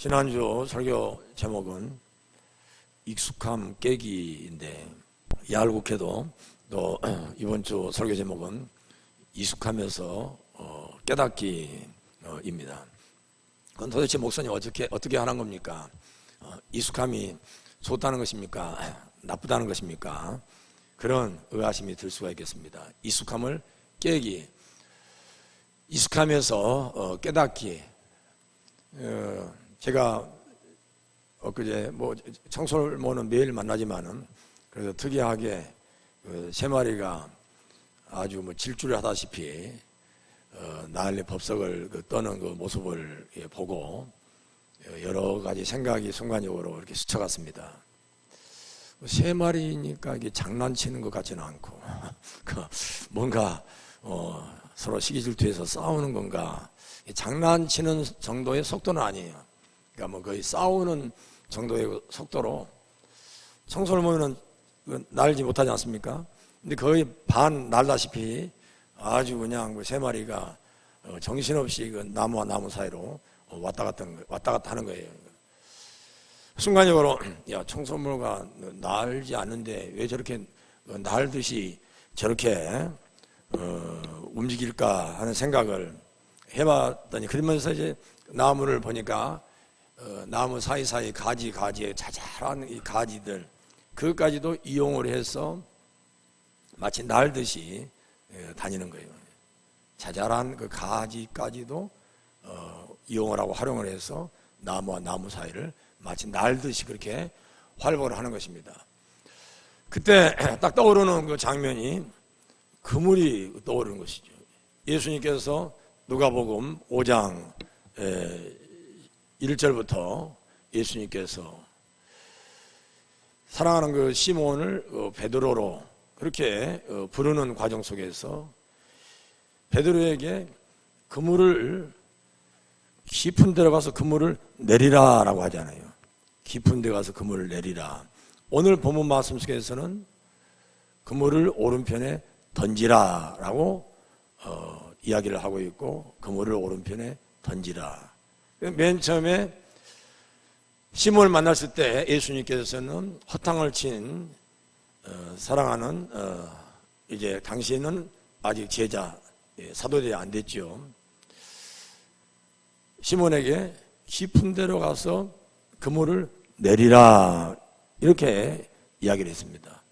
지난주 설교 제목은 익숙함 깨기인데, 야알국해도 또 이번 주 설교 제목은 익숙하면서 깨닫기입니다. 그건 도대체 목사님 어떻게 하는 겁니까? 익숙함이 좋다는 것입니까? 나쁘다는 것입니까? 그런 의아심이 들 수가 있겠습니다. 익숙함을 깨기, 익숙하면서 깨닫기. 제가 엊그제 청솔모는 매일 만나지만은 그래서 특이하게 세 마리가 아주 질주를 하다시피 난리 법석을 떠는 그 모습을 보고 여러 가지 생각이 순간적으로 이렇게 스쳐갔습니다. 세 마리니까 이게 장난치는 것 같지는 않고 뭔가 서로 시기질투해서 싸우는 건가? 장난치는 정도의 속도는 아니에요. 그러니까 거의 싸우는 정도의 속도로 청솔모는 날지 못하지 않습니까? 근데 거의 반 날다시피 아주 그냥 세 마리가 정신없이 나무와 나무 사이로 왔다 갔다 하는 거예요. 순간적으로 야, 청솔모가 날지 않는데 왜 저렇게 날듯이 저렇게 움직일까 하는 생각을 해봤더니, 그러면서 이제 나무를 보니까 나무 사이사이 가지에 자잘한 이 가지들, 그것까지도 이용을 해서 마치 날듯이 다니는 거예요. 자잘한 그 가지까지도 이용을 하고 활용을 해서 나무와 나무 사이를 마치 날듯이 그렇게 활보를 하는 것입니다. 그때 딱 떠오르는 그 장면이 그물이 떠오르는 것이죠. 예수님께서 누가복음 5장 1절부터 예수님께서 사랑하는 그 시몬을 베드로로 그렇게 부르는 과정 속에서 베드로에게 그물을 깊은 데 가서 그물을 내리라 라고 하잖아요. 깊은 데 가서 그물을 내리라. 오늘 본문 말씀 속에서는 그물을 오른편에 던지라 라고 이야기를 하고 있고, 그물을 오른편에 던지라. 맨 처음에 시몬을 만났을 때 예수님께서는 허탕을 친 사랑하는 이제 당시에는 아직 제자 사도들이 안 됐죠. 시몬에게 깊은 데로 가서 그물을 내리라 이렇게 이야기를 했습니다.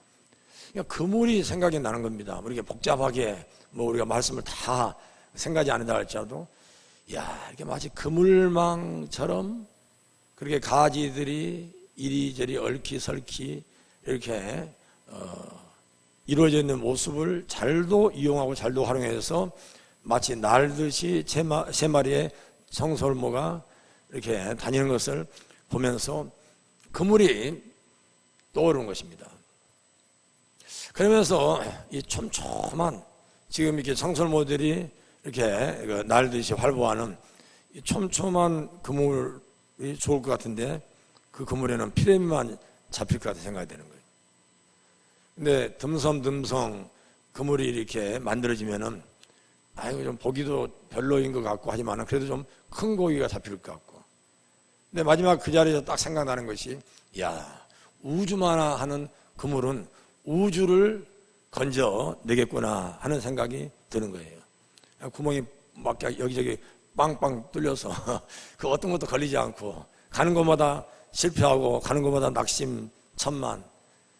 그러니까 그물이 생각이 나는 겁니다. 이렇게 복잡하게 우리가 말씀을 다 생각이 안 한다 할지라도, 야, 이렇게 마치 그물망처럼 그렇게 가지들이 이리저리 얽히설키 이렇게 이루어져 있는 모습을 잘도 이용하고 잘도 활용해서 마치 날듯이 세 마리의 청솔모가 이렇게 다니는 것을 보면서 그물이 떠오르는 것입니다. 그러면서 이 촘촘한, 지금 이렇게 청솔모들이 이렇게 날듯이 활보하는 이 촘촘한 그물이 좋을 것 같은데, 그 그물에는 피레미만 잡힐 것 같아 생각이 되는 거예요. 근데 듬성듬성 그물이 이렇게 만들어지면은 좀 보기도 별로인 것 같고 하지만은 그래도 좀 큰 고기가 잡힐 것 같고. 근데 마지막 그 자리에서 딱 생각나는 것이, 야, 우주만 하는 그물은 우주를 건져 내겠구나 하는 생각이 드는 거예요. 구멍이 막 여기저기 빵빵 뚫려서 그 어떤 것도 걸리지 않고 가는 곳마다 실패하고 가는 곳마다 낙심천만,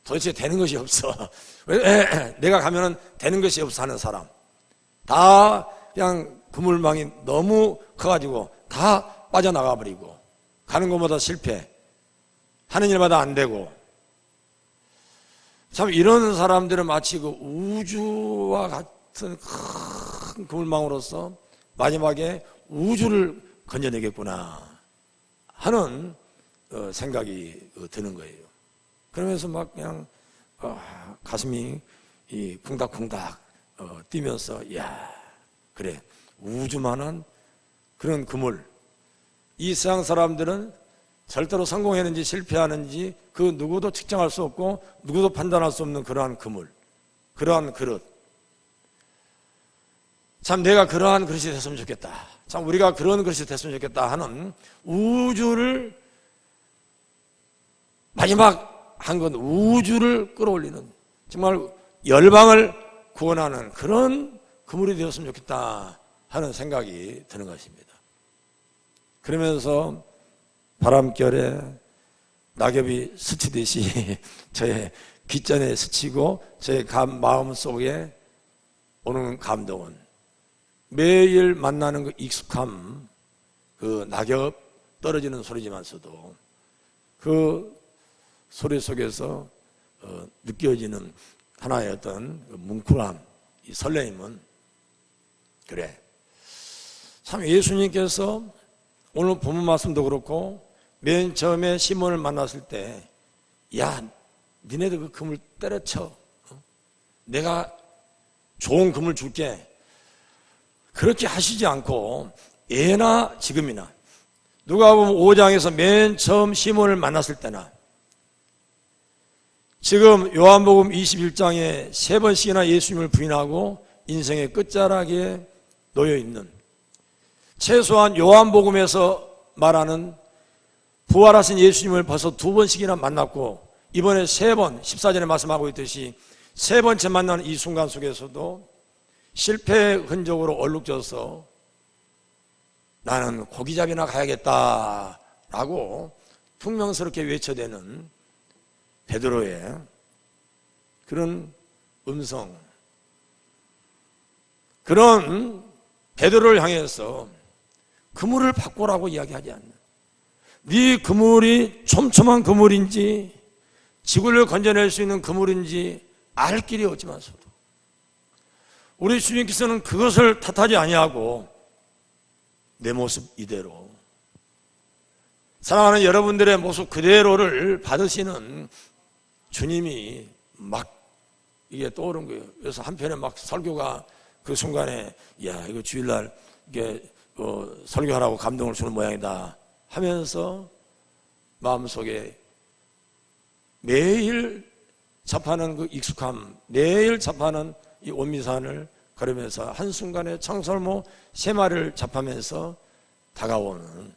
도대체 되는 것이 없어. 내가 가면은 되는 것이 없어 하는 사람, 다 그냥 그물망이 너무 커가지고 다 빠져나가 버리고 가는 곳마다 실패, 하는 일마다 안 되고. 참 이런 사람들은 마치 그 우주와 같은 큰 그물망으로서 마지막에 우주를 건져내겠구나 하는 생각이 드는 거예요. 그러면서 막 그냥 가슴이 쿵닥쿵닥 뛰면서, 야, 그래, 우주만한 그런 그물, 이 세상 사람들은 절대로 성공했는지 실패하는지 그 누구도 측정할 수 없고 누구도 판단할 수 없는 그러한 그물, 그러한 그릇, 참 내가 그러한 그릇이 됐으면 좋겠다, 참 우리가 그런 그릇이 됐으면 좋겠다 하는 우주를 마지막 한 건 우주를 끌어올리는 정말 열방을 구원하는 그런 그물이 되었으면 좋겠다 하는 생각이 드는 것입니다. 그러면서 바람결에 낙엽이 스치듯이 저의 귓전에 스치고 저의 마음 속에 오는 감동은 매일 만나는 그 익숙함, 그 낙엽 떨어지는 소리지만서도 그 소리 속에서 느껴지는 하나의 어떤 뭉클함, 이 설레임은 그래, 참 예수님께서 오늘 본문 말씀도 그렇고 맨 처음에 시몬을 만났을 때, 야 니네들 그 그물 때려쳐, 내가 좋은 그물 줄게, 그렇게 하시지 않고 예나 지금이나 누가복음 5장에서 맨 처음 시몬을 만났을 때나 지금 요한복음 21장에 3번씩이나 예수님을 부인하고 인생의 끝자락에 놓여있는, 최소한 요한복음에서 말하는 부활하신 예수님을 벌써 2번씩이나 만났고 이번에 3번, 14절에 말씀하고 있듯이 3번째 만나는 이 순간 속에서도 실패의 흔적으로 얼룩져서 나는 고기잡이나 가야겠다라고 퉁명스럽게 외쳐대는 베드로의 그런 음성, 그런 베드로를 향해서 그물을 바꾸라고 이야기하지 않는, 네 그물이 촘촘한 그물인지 지구를 건져낼 수 있는 그물인지 알 길이 없지만서도 우리 주님께서는 그것을 탓하지 아니하고 내 모습 이대로, 사랑하는 여러분들의 모습 그대로를 받으시는 주님이 막 이게 떠오른 거예요. 그래서 한편에 막 설교가 그 순간에 야 이거 주일날 이게 설교하라고 감동을 주는 모양이다 하면서 마음속에 매일 접하는 그 익숙함, 매일 접하는 이 온미산을 걸으면서 한순간에 청설모 3마리를 접하면서 다가오는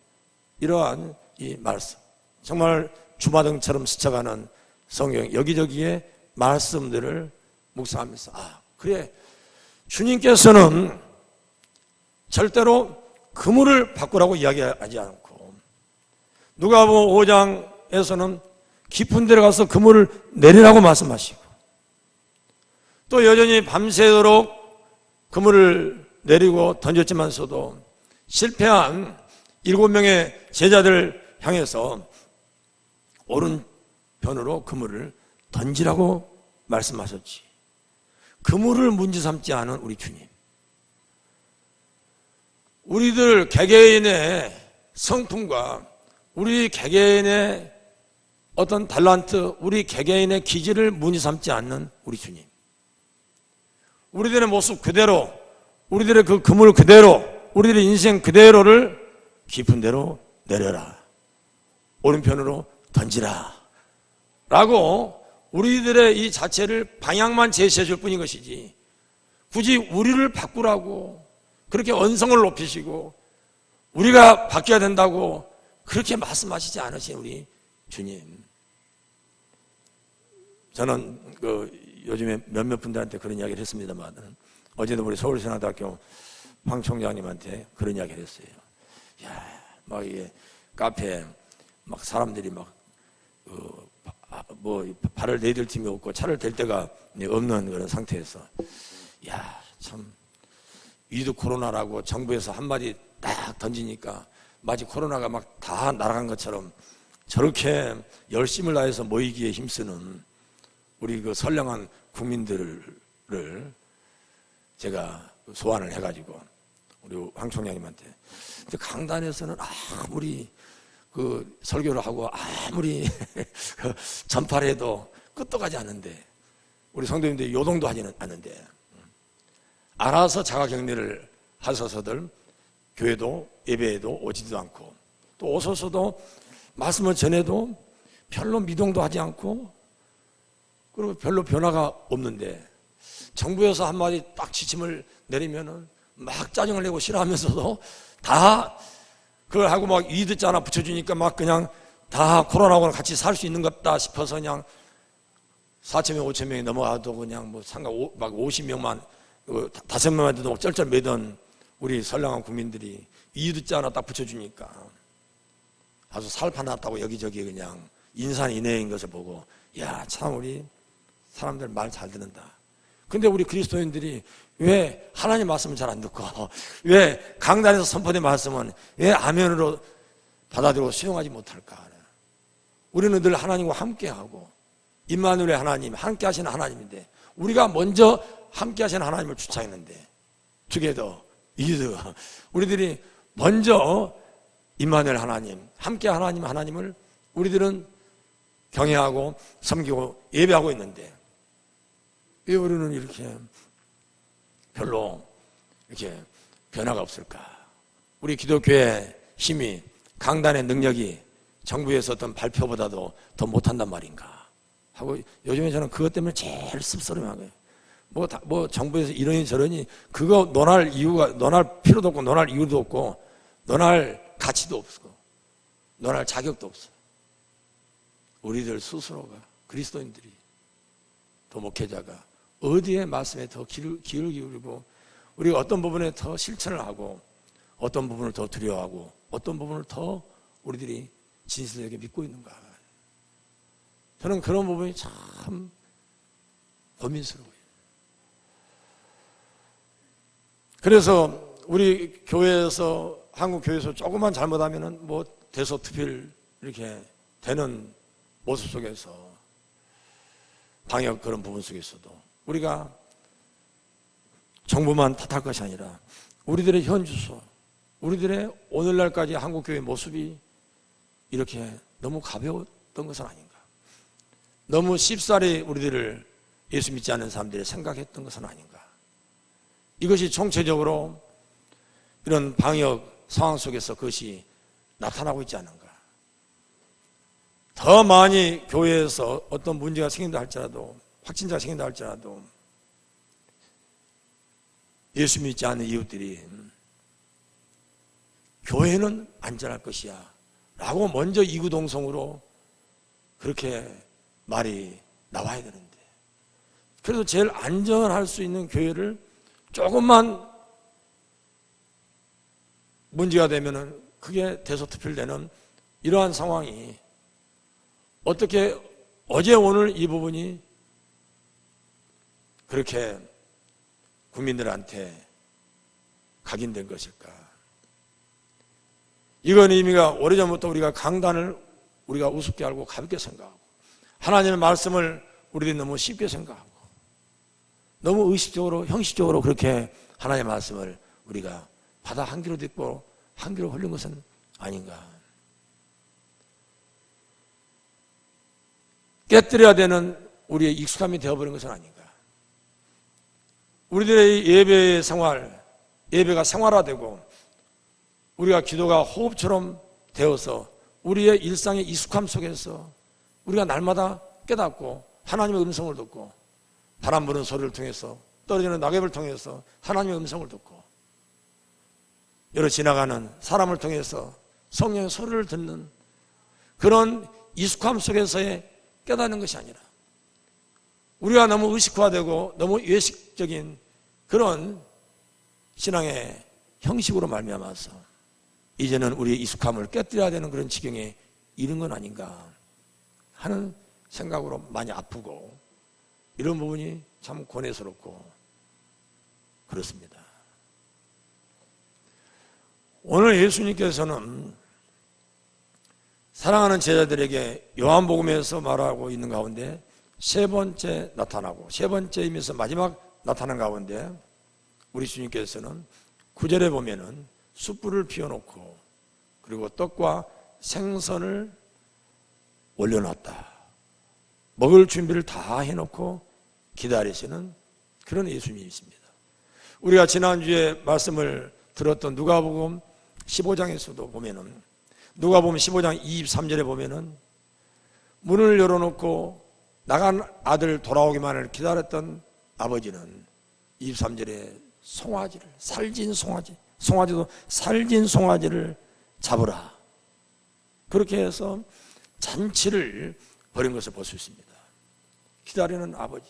이러한 이 말씀, 정말 주마등처럼 스쳐가는 성경 여기저기에 말씀들을 묵상하면서 그래, 주님께서는 절대로 그물을 바꾸라고 이야기하지 않고 누가복음 5장에서는 깊은 데로 가서 그물을 내리라고 말씀하시고 또 여전히 밤새도록 그물을 내리고 던졌지만서도 실패한 7명의 제자들 향해서 오른편으로 그물을 던지라고 말씀하셨지, 그물을 문제 삼지 않은 우리 주님, 우리들 개개인의 성품과 우리 개개인의 어떤 달란트, 우리 개개인의 기질을 문제 삼지 않는 우리 주님, 우리들의 모습 그대로, 우리들의 그 그물 그대로, 우리들의 인생 그대로를 깊은 데로 내려라, 오른편으로 던지라 라고 우리들의 이 자체를 방향만 제시해 줄 뿐인 것이지 굳이 우리를 바꾸라고 그렇게 언성을 높이시고 우리가 바뀌어야 된다고 그렇게 말씀하시지 않으신 우리 주님. 저는 요즘에 몇몇 분들한테 그런 이야기를 했습니다만 어제도 우리 서울신앙대학교 황 총장님한테 그런 이야기를 했어요. 야, 막 이게 카페에 막 사람들이 발을 내딜 틈이 없고 차를 댈 데가 없는 그런 상태에서 야, 참 위드 코로나라고 정부에서 한마디 딱 던지니까 마치 코로나가 막 다 날아간 것처럼 저렇게 열심을 다해서 모이기에 힘쓰는 우리 그 선량한 국민들을 제가 소환을 해가지고 우리 황 총장님한테, 근데 강단에서는 아무리 그 설교를 하고 아무리 전파를 해도 끝도 가지 않는데, 우리 성도님들이 요동도 하지는 않는데 알아서 자가격리를 하셔서들 교회도 예배에도 오지도 않고 또 오셔서도 말씀을 전해도 별로 미동도 하지 않고 그리고 별로 변화가 없는데 정부에서 한마디 딱 지침을 내리면은 막 짜증을 내고 싫어하면서도 다 그걸 하고 막 이 듣자 하나 붙여주니까 막 그냥 다 코로나하고 같이 살 수 있는 것 같다 싶어서 그냥 4,000명, 5,000명이 넘어가도 그냥 뭐 막 50명만, 5명만 돼도 쩔쩔 매던 우리 선량한 국민들이 이 듣자 하나 딱 붙여주니까 아주 살판났다고 여기저기 그냥 인산인해인 것을 보고, 야, 참 우리 사람들 말 잘 듣는다. 근데 우리 그리스도인들이 왜 하나님 말씀을 잘 안 듣고, 왜 강단에서 선포된 말씀은 왜 아멘으로 받아들이고 수용하지 못할까? 우리는 늘 하나님과 함께하고, 임마누엘의 하나님, 함께 하시는 하나님인데, 우리가 먼저 함께 하시는 하나님을 주창했는데, 투게더, 이드, 우리들이 먼저 임마누엘 하나님, 함께 하나님을 우리들은 경외하고 섬기고 예배하고 있는데, 왜 우리는 이렇게 별로 이렇게 변화가 없을까? 우리 기독교의 힘이, 강단의 능력이 정부에서 어떤 발표보다도 더 못한단 말인가 하고, 요즘에 저는 그것 때문에 제일 씁쓸해한 거예요. 뭐 정부에서 이러니 저러니 그거 논할 필요도 없고, 논할 이유도 없고, 논할 가치도 없고, 논할 자격도 없어. 우리들 스스로가, 그리스도인들이, 또 목회자가 어디에 말씀에 더 귀를 기울이고, 우리가 어떤 부분에 더 실천을 하고, 어떤 부분을 더 두려워하고, 어떤 부분을 더 우리들이 진실되게 믿고 있는가. 저는 그런 부분이 참 고민스러워요. 그래서 우리 교회에서, 한국 교회에서 조금만 잘못하면은 뭐 대서특필 이렇게 되는 모습 속에서, 방역 그런 부분 속에서도 우리가 정부만 탓할 것이 아니라 우리들의 현주소, 우리들의 오늘날까지 한국교회의 모습이 이렇게 너무 가벼웠던 것은 아닌가. 너무 쉽사리 우리들을 예수 믿지 않는 사람들이 생각했던 것은 아닌가. 이것이 총체적으로 이런 방역 상황 속에서 그것이 나타나고 있지 않은가. 더 많이 교회에서 어떤 문제가 생긴다 할지라도, 확진자가 생긴다 할지라도 예수 믿지 않는 이웃들이 교회는 안전할 것이야 라고 먼저 이구동성으로 그렇게 말이 나와야 되는데, 그래도 제일 안전할 수 있는 교회를 조금만 문제가 되면은 그게 대서특필되는 이러한 상황이 어떻게 어제 오늘 이 부분이 그렇게 국민들한테 각인된 것일까? 이건 의미가 오래전부터 우리가 강단을 우리가 우습게 알고 가볍게 생각하고, 하나님의 말씀을 우리들이 너무 쉽게 생각하고, 너무 의식적으로 형식적으로 그렇게 하나님의 말씀을 우리가 받아 한 귀로 듣고 한 귀로 흘린 것은 아닌가. 깨뜨려야 되는 우리의 익숙함이 되어버린 것은 아닌가. 우리들의 예배의 생활, 예배가 생활화되고 우리가 기도가 호흡처럼 되어서 우리의 일상의 익숙함 속에서 우리가 날마다 깨닫고 하나님의 음성을 듣고, 바람 부는 소리를 통해서, 떨어지는 낙엽을 통해서 하나님의 음성을 듣고, 여러 지나가는 사람을 통해서 성령의 소리를 듣는 그런 익숙함 속에서의 깨닫는 것이 아니라, 우리가 너무 의식화되고 너무 외식적인 그런 신앙의 형식으로 말미암아서 이제는 우리의 익숙함을 깨뜨려야 되는 그런 지경에 이른 건 아닌가 하는 생각으로 많이 아프고, 이런 부분이 참 고뇌스럽고 그렇습니다. 오늘 예수님께서는 사랑하는 제자들에게 요한복음에서 말하고 있는 가운데 세 번째 나타나고, 세 번째이면서 마지막 나타난 가운데 우리 주님께서는 9절에 보면은 숯불을 피워놓고 그리고 떡과 생선을 올려놨다, 먹을 준비를 다 해놓고 기다리시는 그런 예수님이십니다. 우리가 지난주에 말씀을 들었던 누가복음 15장에서도 보면은, 누가복음 15장 23절에 보면은 문을 열어놓고 나간 아들 돌아오기만을 기다렸던 아버지는 23절에 송아지를, 살진 송아지, 송아지도 살진 송아지를 잡으라. 그렇게 해서 잔치를 벌인 것을 볼 수 있습니다. 기다리는 아버지,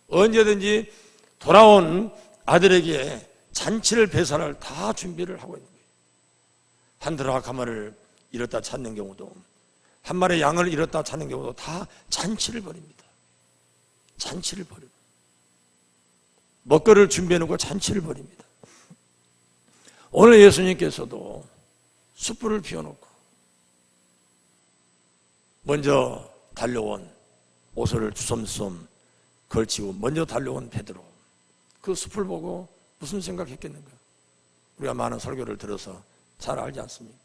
언제든지 돌아온 아들에게 잔치를 배설할 다 준비를 하고 있는 거예요. 한 드라카마를 잃었다 찾는 경우도, 한 마리 양을 잃었다 찾는 경우도 다 잔치를 벌입니다. 잔치를 벌입니다. 먹거리를 준비해 놓고 잔치를 벌입니다. 오늘 예수님께서도 숯불을 피워놓고 먼저 달려온, 옷을 주섬주섬 걸치고 먼저 달려온 베드로, 그 숲을 보고 무슨 생각했겠는가? 우리가 많은 설교를 들어서 잘 알지 않습니까?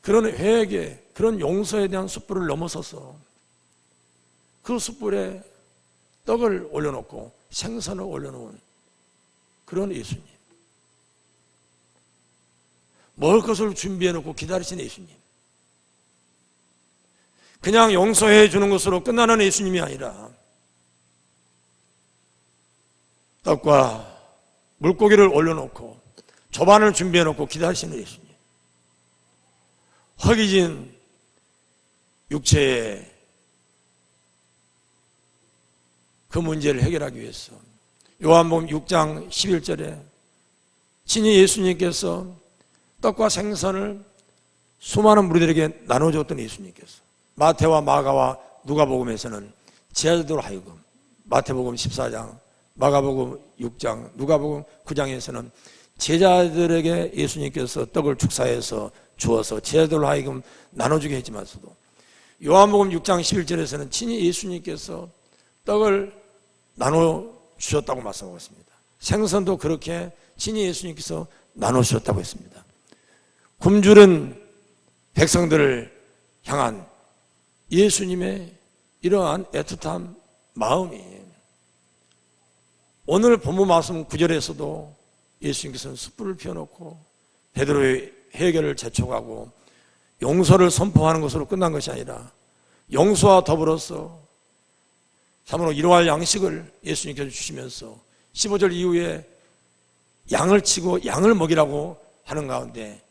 그런 회개, 그런 용서에 대한 숯불을 넘어서서 그 숯불에 떡을 올려놓고 생선을 올려놓은 그런 예수님, 먹을 것을 준비해놓고 기다리시는 예수님, 그냥 용서해 주는 것으로 끝나는 예수님이 아니라 떡과 물고기를 올려놓고 조반을 준비해놓고 기다리시는 예수님, 허기진 육체의 그 문제를 해결하기 위해서 요한복음 6장 11절에 친히 예수님께서 떡과 생선을 수많은 무리들에게 나눠줬던 예수님께서 마태와 마가와 누가복음에서는 제자들로 하여금, 마태복음 14장, 마가복음 6장, 누가복음 9장에서는 제자들에게 예수님께서 떡을 축사해서 주어서 제자들로 하여금 나눠주게 했지만서도 요한복음 6장 11절에서는 친히 예수님께서 떡을 나눠주셨다고 말씀하고 있습니다. 생선도 그렇게 친히 예수님께서 나눠주셨다고 했습니다. 굶주린 백성들을 향한 예수님의 이러한 애틋한 마음이 오늘 본문 말씀 9절에서도 예수님께서는 숯불을 피워놓고 베드로의 해결을 재촉하고 용서를 선포하는 것으로 끝난 것이 아니라 용서와 더불어서 참으로 이러할 양식을 예수님께서 주시면서 15절 이후에 양을 치고 양을 먹이라고 하는 가운데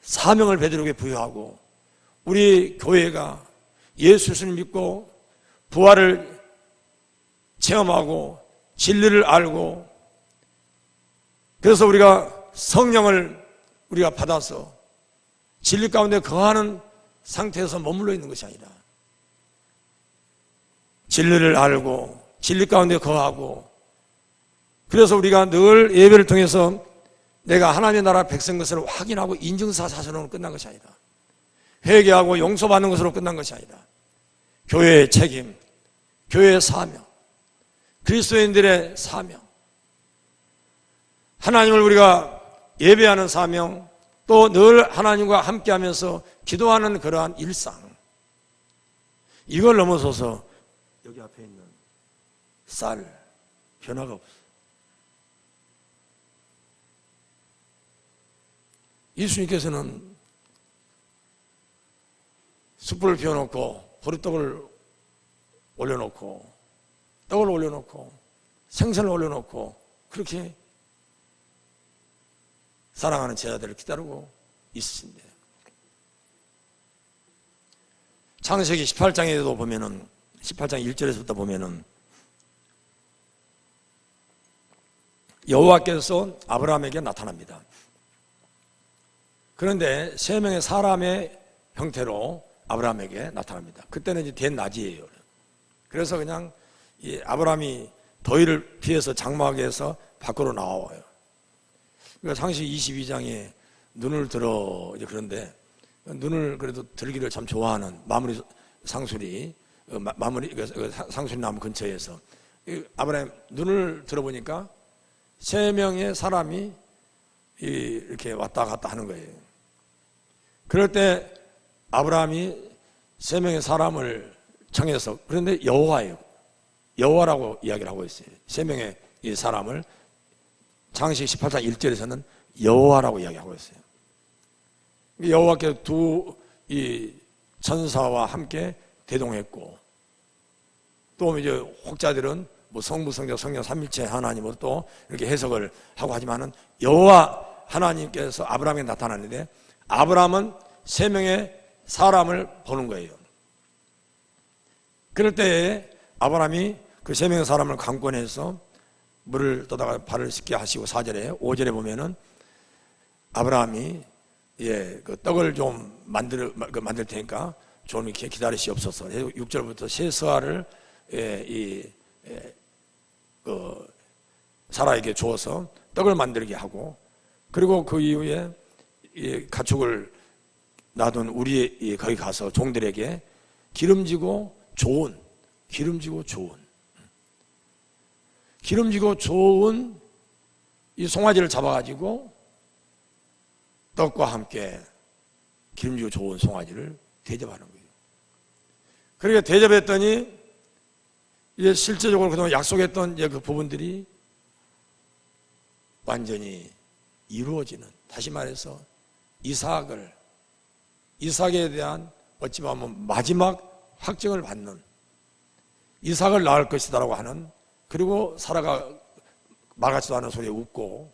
사명을 베드로에게 부여하고 우리 교회가 예수를 믿고 부활을 체험하고 진리를 알고 그래서 우리가 성령을 우리가 받아서 진리 가운데 거하는 상태에서 머물러 있는 것이 아니라 진리를 알고 진리 가운데 거하고 그래서 우리가 늘 예배를 통해서 내가 하나님의 나라 백성 것을 확인하고 인증사 사선으로 끝난 것이 아니라 회개하고 용서받는 것으로 끝난 것이 아니라 교회의 책임, 교회의 사명, 그리스도인들의 사명, 하나님을 우리가 예배하는 사명, 또 늘 하나님과 함께하면서 기도하는 그러한 일상, 이걸 넘어서서 여기 앞에 있는 쌀, 변화가 없어. 예수님께서는 숯불을 피워놓고 보리떡을 올려놓고 떡을 올려놓고 생선을 올려놓고 그렇게 사랑하는 제자들을 기다리고 있으신데 창세기 18장에도 보면은 18장 1절에서부터 보면은 여호와께서 아브라함에게 나타납니다. 그런데 세 명의 사람의 형태로 아브라함에게 나타납니다. 그때는 이제 된 낮이에요. 그래서 그냥 이 아브라함이 더위를 피해서 장막에 해서 밖으로 나와요. 그러니까 창세기 22장에 눈을 들어 이제 그런데 눈을 그래도 들기를 참 좋아하는 마무리 상술이 상수리 나무 근처에서 아브라함 눈을 들어보니까 세 명의 사람이 이렇게 왔다 갔다 하는 거예요. 그럴 때 아브라함이 세 명의 사람을 청해서 그런데 여호와예요. 여호와라고 이야기를 하고 있어요. 세 명의 이 사람을 창세기 18장 1절에서는 여호와라고 이야기하고 있어요. 여호와께서 두 이 천사와 함께 대동했고 또 이제 혹자들은 뭐 성부, 성자, 성령 삼일체 하나님으로 또 이렇게 해석을 하고 하지만은 여호와 하나님께서 아브라함에게 나타났는데 아브라함은 세 명의 사람을 보는 거예요. 그럴 때에 아브라함이 그 세 명의 사람을 강권해서 물을 떠다가 발을 씻게 하시고 4절에 5절에 보면은 아브라함이 그 떡을 좀 만들 테니까 좀 이렇게 기다리시옵소서. 6절부터 새 스아를 사라에게 주어서 떡을 만들게 하고, 그리고 그 이후에 가축을 놔둔 우리 거기 가서 종들에게 기름지고 좋은 이 송아지를 잡아가지고 떡과 함께 기름지고 좋은 송아지를 대접하는 거예요. 그렇게 대접했더니 이제 실제적으로 그동안 약속했던 그 부분들이 완전히 이루어지는, 다시 말해서 이삭에 대한 어찌 보면 마지막 확증을 받는, 이삭을 낳을 것이다라고 하는, 그리고 사라가 말 같지도 않은 소리에 웃고,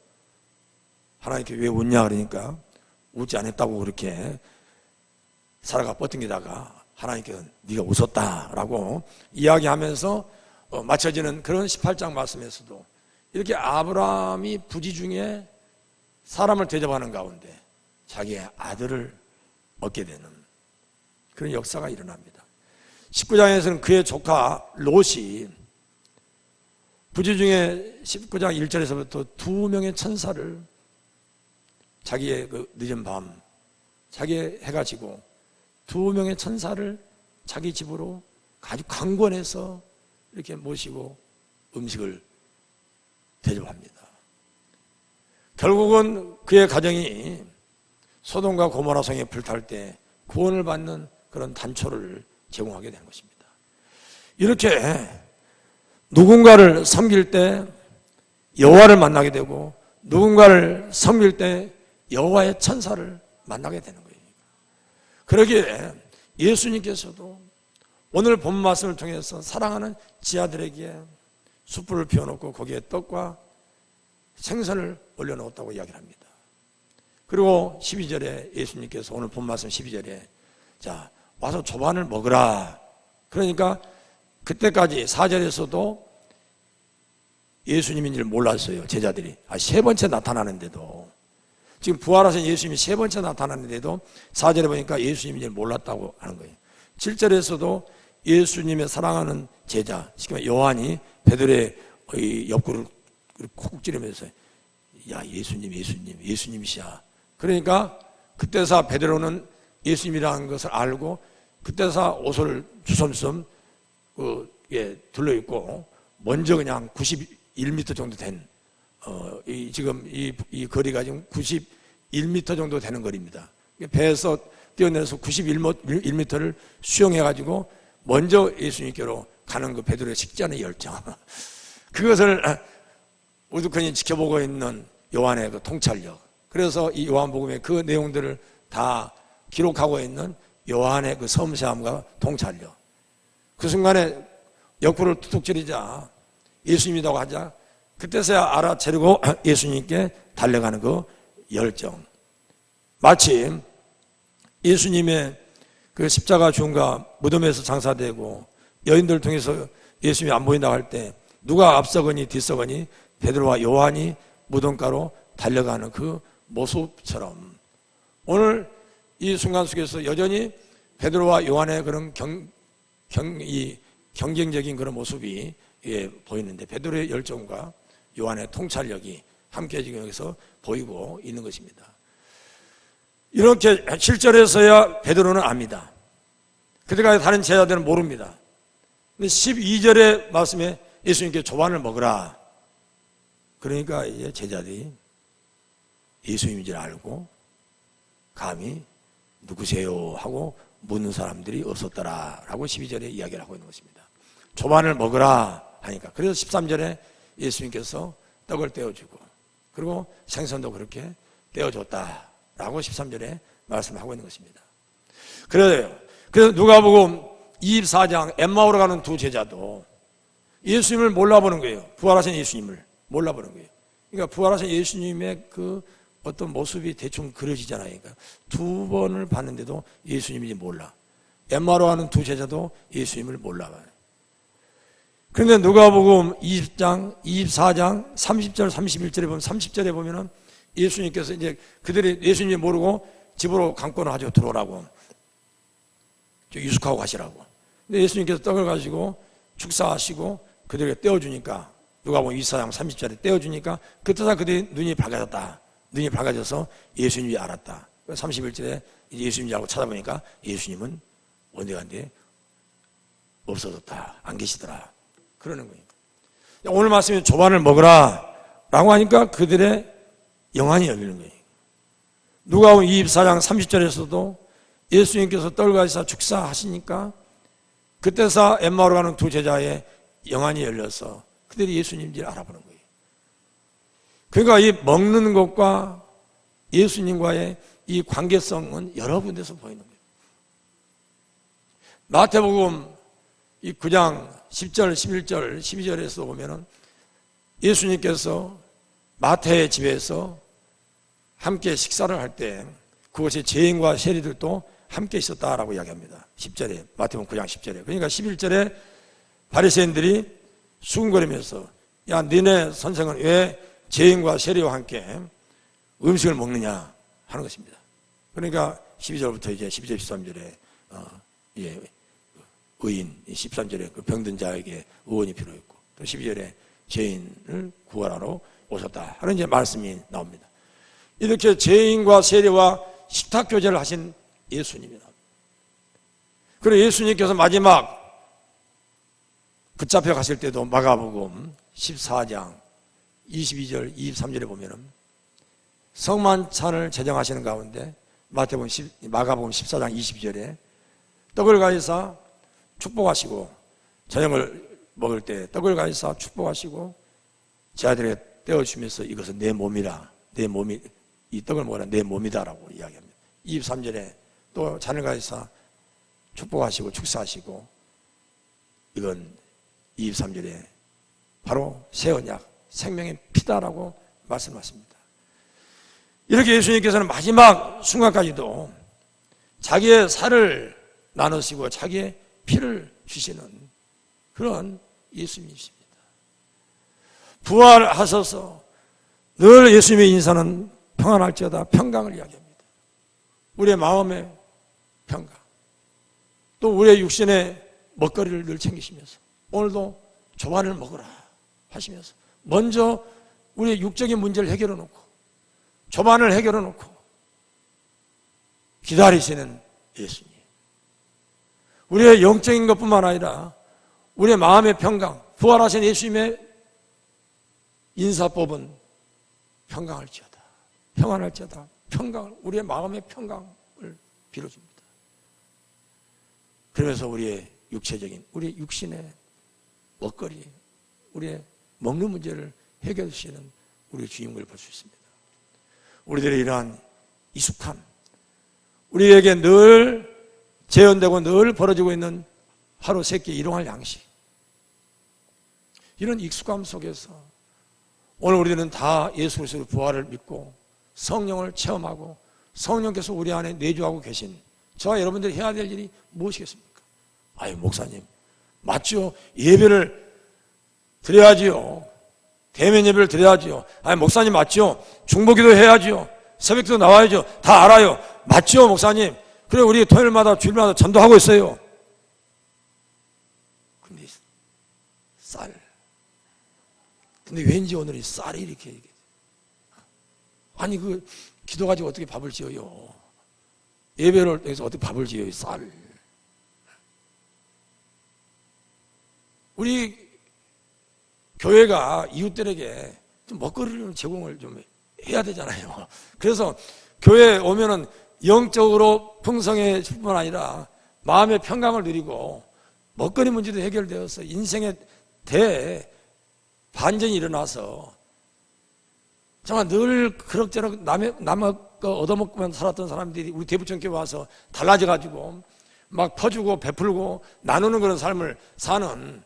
하나님께 왜 웃냐 그러니까 웃지 않았다고 그렇게 사라가 뻗뚱이다가 하나님께서 네가 웃었다라고 이야기하면서 맞춰지는 그런 18장 말씀에서도 이렇게 아브라함이 부지 중에 사람을 대접하는 가운데 자기의 아들을 얻게 되는 그런 역사가 일어납니다. 19장에서는 그의 조카 롯이 부지 중에 19장 1절에서부터 2명의 천사를 자기의 그 늦은 밤, 자기의 해가 지고 2명의 천사를 자기 집으로 아주 강권해서 이렇게 모시고 음식을 대접합니다. 결국은 그의 가정이 소돔과 고모라 성에 불탈 때 구원을 받는 그런 단초를 제공하게 된 것입니다. 이렇게 누군가를 섬길 때 여호와를 만나게 되고, 누군가를 섬길 때 여호와의 천사를 만나게 되는 거예요. 그러기에 예수님께서도 오늘 본 말씀을 통해서 사랑하는 지아들에게 숯불을 피워놓고 거기에 떡과 생선을 올려놓았다고 이야기를 합니다. 그리고 12절에 예수님께서 오늘 본 말씀 12절에 자 와서 조반을 먹으라. 그러니까 그때까지 4절에서도 예수님인 줄 몰랐어요. 제자들이 세 번째 나타나는데도, 지금 부활하신 예수님이 세 번째 나타났는데도 4절에 보니까 예수님인 줄 몰랐다고 하는 거예요. 7절에서도 예수님의 사랑하는 제자 요한이 베드로의 옆구리를 콕 찌르면서 야 예수님이시야. 그러니까 그때서 베드로는 예수님이라는 것을 알고 그때서 옷을 주섬주섬 둘러입고 먼저 그냥 91m 정도 된 지금 이 거리가 지금 91m 정도 되는 거리입니다. 배에서 뛰어내려서 91m를 수영해가지고 먼저 예수님께로 가는 그 베드로의 식전의 열정, 그것을 우두커니 지켜보고 있는 요한의 그 통찰력, 그래서 이 요한복음의 그 내용들을 다 기록하고 있는 요한의 그 섬세함과 통찰력, 그 순간에 옆구리를 툭툭 찌르자 예수님이라고 하자 그때서야 알아채리고 예수님께 달려가는 그 열정, 마치 예수님의 그 십자가 죽음과 무덤에서 장사되고 여인들을 통해서 예수님이 안 보인다고 할 때 누가 앞서거니 뒤서거니 베드로와 요한이 무덤가로 달려가는 그 모습처럼 오늘 이 순간 속에서 여전히 베드로와 요한의 그런 경쟁적인 그런 모습이 보이는데, 베드로의 열정과 요한의 통찰력이 함께 지금 여기서 보이고 있는 것입니다. 이렇게 실절에서야 베드로는 압니다. 그때까지 다른 제자들은 모릅니다. 근데 12절의 말씀에 예수님께 조반을 먹으라. 그러니까 이제 제자들이 예수님인 줄 알고 감히 누구세요 하고 묻는 사람들이 없었더라 라고 12절에 이야기를 하고 있는 것입니다. 조반을 먹으라 하니까, 그래서 13절에 예수님께서 떡을 떼어주고 그리고 생선도 그렇게 떼어줬다 라고 13절에 말씀하고 있는 것입니다. 그래서 누가복음 24장 엠마오로 가는 두 제자도 예수님을 몰라보는 거예요. 부활하신 예수님을 몰라보는 거예요. 그러니까 부활하신 예수님의 그 어떤 모습이 대충 그려지잖아요. 그러니까 두 번을 봤는데도 예수님인지 몰라. 엠마로 하는 두 제자도 예수님을 몰라봐요. 그런데 누가복음 20장, 24장, 30절, 31절에 보면 30절에 보면은 예수님께서 이제 그들이 예수님이 모르고 집으로 강권을 하죠. 들어오라고. 유숙하고 가시라고. 근데 예수님께서 떡을 가지고 축사하시고 그들에게 떼어주니까 누가복음 24장 30절에 떼어주니까 그때서 그들이 눈이 밝아졌다. 눈이 밝아져서 예수님이 알았다. 31절에 예수님이 알고 찾아보니까 예수님은 어디 간데 없어졌다. 안 계시더라. 그러는 거니까. 오늘 말씀에 조반을 먹으라 라고 하니까 그들의 영안이 열리는 거예요. 누가복음 24장 30절에서도 예수님께서 떡을 가지사 축사하시니까 그때서 엠마오로 가는 두 제자의 영안이 열려서 그들이 예수님인지를 알아보는 거예요. 그러니까 이 먹는 것과 예수님과의 이 관계성은 여러 군데서 보이는 거예요. 마태복음 이 9장 10절, 11절, 12절에서 보면은 예수님께서 마태의 집에서 함께 식사를 할 때 그곳에 죄인과 세리들도 함께 있었다라고 이야기합니다. 10절에 마태복음 9장 10절에. 그러니까 11절에 바리새인들이 수군거리면서 야 너네 선생은 왜 죄인과 세리와 함께 음식을 먹느냐 하는 것입니다. 그러니까 12절부터 이제 12절 13절에 의인 13절에 그 병든 자에게 의원이 필요했고 또 12절에 죄인을 구원하러 오셨다 하는 이제 말씀이 나옵니다. 이렇게 죄인과 세리와 식탁교제를 하신 예수님이다. 그리고 예수님께서 마지막 붙잡혀 가실 때도 마가복음 14장 22절 23절에 보면은 성만찬을 제정하시는 가운데 마가복음 14장 22절에 떡을 가지사 축복하시고 저녁을 먹을 때 떡을 가지사 축복하시고 제자들에게 떼어주면서 이것은 내 몸이라 내 몸이 이 떡을 먹으라 내 몸이다라고 이야기합니다. 23절에 또 잔을 가지사 축복하시고 축사하시고 이건 23절에 바로 새 언약 생명의 피다라고 말씀하십니다. 이렇게 예수님께서는 마지막 순간까지도 자기의 살을 나누시고 자기의 피를 주시는 그런 예수님이십니다. 부활하셔서 늘 예수님의 인사는 평안할지어다 평강을 이야기합니다. 우리의 마음의 평강, 또 우리의 육신의 먹거리를 늘 챙기시면서 오늘도 조반을 먹으라 하시면서 먼저 우리의 육적인 문제를 해결해 놓고 조반을 해결해 놓고 기다리시는 예수님. 우리의 영적인 것뿐만 아니라 우리의 마음의 평강, 부활하신 예수님의 인사법은 평강할지어다 평안할지어다 평강을 우리의 마음의 평강을 빌어줍니다. 그러면서 우리의 육체적인 우리 육신의 먹거리 우리의 먹는 문제를 해결해 주시는 우리 주님을 볼 수 있습니다. 우리들의 이러한 익숙함 우리에게 늘 재현되고 늘 벌어지고 있는 하루 세 끼 일용할 양식 이런 익숙함 속에서 오늘 우리들은 다 예수 그리스도의 부활을 믿고 성령을 체험하고 성령께서 우리 안에 내주하고 계신 저와 여러분들이 해야 될 일이 무엇이겠습니까? 아유 목사님 맞죠? 예배를 드려야지요. 대면 예배를 드려야지요. 아니 목사님 맞죠? 중보기도 해야지요. 새벽기도 나와야죠. 다 알아요. 맞죠 목사님? 그래 우리 토요일마다 주일마다 전도하고 있어요. 근데 쌀 근데 왠지 오늘 이 쌀이 이렇게 아니 그 기도 가지고 어떻게 밥을 지어요? 예배를 해서 어떻게 밥을 지어요? 쌀 우리 교회가 이웃들에게 좀 먹거리를 제공을 좀 해야 되잖아요. 그래서 교회에 오면은 영적으로 풍성해질 뿐 아니라 마음의 평강을 누리고 먹거리 문제도 해결되어서 인생의 대반전이 일어나서 정말 늘 그럭저럭 남의 거 얻어먹고만 살았던 사람들이 우리 대부천교회 와서 달라져가지고 막 퍼주고 베풀고 나누는 그런 삶을 사는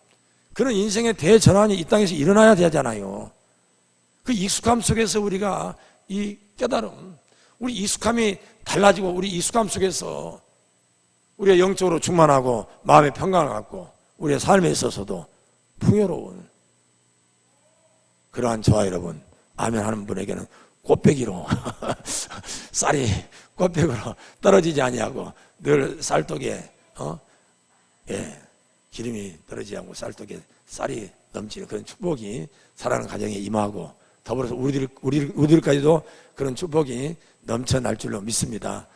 그런 인생의 대전환이 이 땅에서 일어나야 되잖아요. 그 익숙함 속에서 우리가 이 깨달음, 우리 익숙함이 달라지고 우리 익숙함 속에서 우리가 영적으로 충만하고 마음의 평강을 갖고 우리의 삶에 있어서도 풍요로운 그러한 저와 여러분, 아멘 하는 분에게는 꽃배기로 쌀이 꽃배기로 떨어지지 아니하고 늘 쌀떡에 기름이 떨어지지 않고 쌀떡에 쌀이 넘치는 그런 축복이 사랑하는 가정에 임하고 더불어서 우리들까지도 그런 축복이 넘쳐날 줄로 믿습니다.